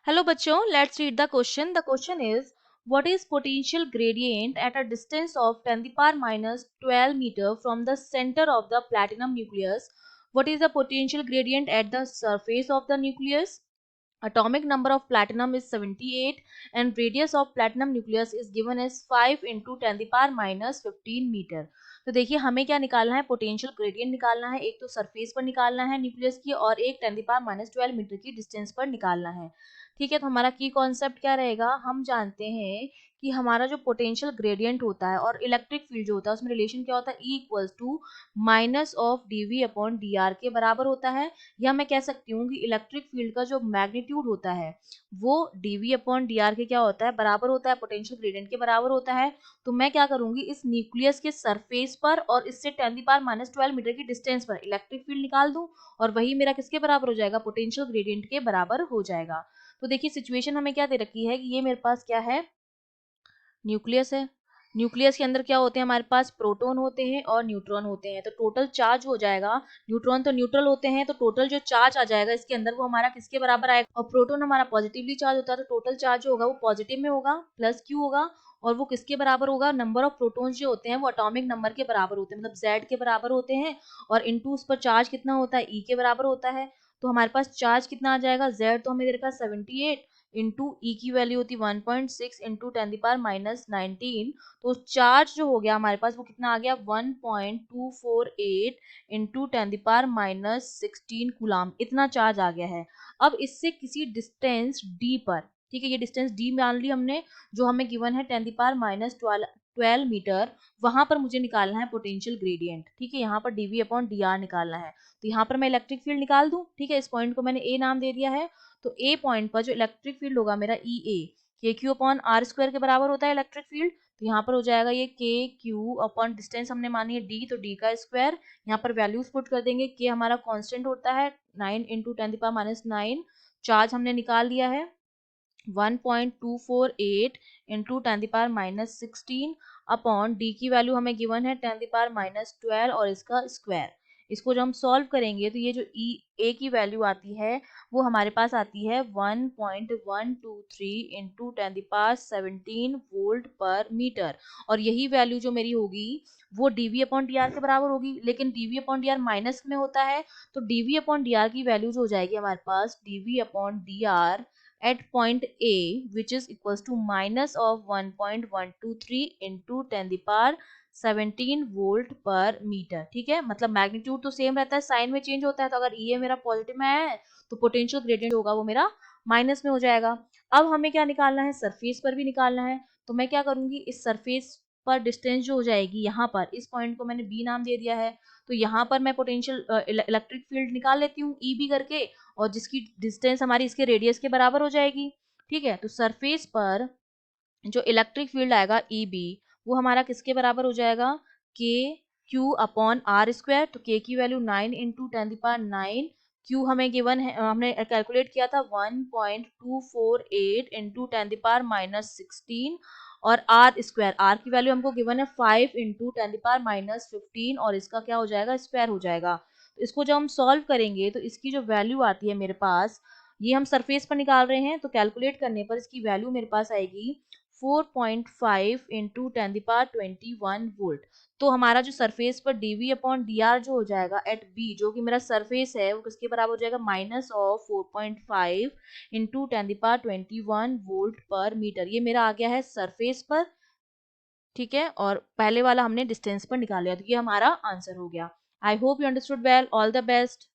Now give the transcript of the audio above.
Hello बच्चों, let's read the question. The question is, what is potential gradient at a distance of 10 to the power minus 12 meter from the center of the platinum nucleus? What is the potential gradient at the surface of the nucleus? Atomic number of platinum is 78 and radius of platinum nucleus is given as 5 into 10 to the power minus 15 metre. तो देखिए हमें क्या निकालना है, potential gradient निकालना है। एक तो सरफेस पर निकालना है न्यूक्लियस की और एक 10 to the power minus 12 metre की डिस्टेंस पर निकालना है। ठीक है, तो हमारा की कॉन्सेप्ट क्या रहेगा, हम जानते हैं कि हमारा जो पोटेंशियल ग्रेडियंट होता है और इलेक्ट्रिक फील्ड जो होता है उसमें रिलेशन क्या होता है, E equals to minus of dv upon dr के बराबर होता है। या मैं कह सकती हूँ कि इलेक्ट्रिक फील्ड का जो मैग्नीट्यूड होता है वो dv अपॉन dr के क्या होता है, बराबर होता है, पोटेंशियल ग्रेडियंट के बराबर होता है। तो मैं क्या करूंगी, इस न्यूक्लियस के सरफेस पर और इससे 10 की पावर माइनस 12 मीटर की डिस्टेंस पर इलेक्ट्रिक फील्ड निकाल दूं और वही मेरा किसके बराबर हो जाएगा, पोटेंशियल ग्रेडियंट के बराबर हो जाएगा। तो देखिए सिचुएशन हमें क्या दे रखी है कि ये मेरे पास क्या है, न्यूक्लियस है। न्यूक्लियस के अंदर क्या होते हैं, हमारे पास प्रोटॉन होते हैं और न्यूट्रॉन होते हैं। तो टोटल चार्ज हो जाएगा, न्यूट्रॉन तो न्यूट्रल होते हैं, तो टोटल जो चार्ज आ जाएगा इसके अंदर वो हमारा किसके बराबर आएगा, और प्रोटॉन हमारा पॉजिटिवली चार्ज होता है तो टोटल चार्ज होगा वो पॉजिटिव में होगा, प्लस क्यू होगा। और वो किसके बराबर होगा, नंबर ऑफ प्रोटॉन्स जो होते हैं वो एटॉमिक नंबर के बराबर होते हैं, मतलब Z के बराबर होते हैं। और इनटू उस पर चार्ज कितना होता है, E के बराबर होता है। तो हमारे पास चार्ज कितना आ जाएगा, Z तो हमें दे रखा है 78 इंटू ई की वैल्यू होती है 1.6 इंटू 10 की पावर माइनस 19। तो चार्ज जो हो गया हमारे पास वो कितना आ गया, 1.248 इंटू 10 की पावर माइनस 16 कूलाम, इतना चार्ज आ गया है। अब इससे किसी डिस्टेंस d पर, ठीक है, ये डिस्टेंस d मान ली हमने, जो हमें गिवन है 10 की पावर माइनस 12 मीटर, वहां पर मुझे निकालना है पोटेंशियल ग्रेडियंट। ठीक है, यहाँ पर dv अपॉन dr निकालना है। तो यहाँ पर मैं इलेक्ट्रिक फील्ड निकाल दूं। ठीक है, इस पॉइंट को मैंने a नाम दे दिया है। तो ए पॉइंट पर जो इलेक्ट्रिक फील्ड होगा मेरा ई ए, के क्यू अपॉन आर स्क्वायर के बराबर होता है इलेक्ट्रिक फील्ड। तो यहाँ पर हो जाएगा ये के क्यू अपॉन डिस्टेंस हमने मानी है डी, तो डी का स्क्वायर। यहाँ पर वैल्यूज पुट कर देंगे, के हमारा कांस्टेंट होता है 9 इंटू 10 पावर माइनस 9, चार्ज हमने निकाल लिया है 1.248 into 10 power minus 16 upon D की वैल्यू हमें गिवन है 10 पावर माइनस 12 और इसका स्क्वायर। इसको जब हम सॉल्व करेंगे तो ये जो ई ए की वैल्यू आती है वो हमारे पास आती है 1.123 इंटू 10 पावर 17 वोल्ट पर मीटर। और यही वैल्यू जो मेरी होगी वो dv अपॉन डी आर के बराबर होगी, लेकिन dv upon D R minus में होता है। तो dv अपॉन डी आर की वैल्यू जो हो जाएगी हमारे पास dv upon D R at point A, which is equals to minus of 1.123 into 10 the power 17 volt पर मीटर। ठीक है, मतलब मैग्नीट्यूड तो सेम रहता है, साइन में चेंज होता है। तो अगर ये मेरा पॉजिटिव में है तो पोटेंशियल ग्रेडियंट होगा वो मेरा माइनस में हो जाएगा। अब हमें क्या निकालना है, सरफेस पर भी निकालना है। तो मैं क्या करूंगी, इस सरफेस पर डिस्टेंस जो हो जाएगी यहाँ पर, इस पॉइंट को मैंने बी नाम दे दिया है। तो यहाँ पर मैं पोटेंशियल इलेक्ट्रिक फील्ड निकाल लेती हूँ ई बी करके, और जिसकी डिस्टेंस हमारी इसके रेडियस के बराबर हो जाएगी। ठीक है, तो सरफेस पर जो इलेक्ट्रिक फील्ड आएगा ई बी वो हमारा किसके बराबर हो जाएगा, के क्यू अपॉन आर स्क्वायर। तो के की वैल्यू 9 इंटू 10 पावर 9, क्यू हमें गिवन है, हमने कैलकुलेट किया था 1.248 इंटू 10 पावर माइनस 16, और आर स्क्वायर, आर की वैल्यू हमको गिवन है 5 इंटू 10 पावर माइनस 15, और इसका क्या हो जाएगा, स्क्वायर हो जाएगा। तो इसको जब हम सॉल्व करेंगे तो इसकी जो वैल्यू आती है मेरे पास, ये हम सरफेस पर निकाल रहे हैं तो कैलकुलेट करने पर इसकी वैल्यू मेरे पास आएगी 4.5 इंटू 10 पावर 21 वोल्ट। तो हमारा जो सरफेस पर dv अपॉन dr जो हो जाएगा एट b, जो कि मेरा सरफेस है, वो किसके बराबर हो जाएगा, minus of 4.5 into 10 power 21 volt पर मीटर। ये मेरा आ गया है सरफेस पर। ठीक है, और पहले वाला हमने डिस्टेंस पर निकाल लिया, तो ये हमारा आंसर हो गया। I hope you understood well, all the best.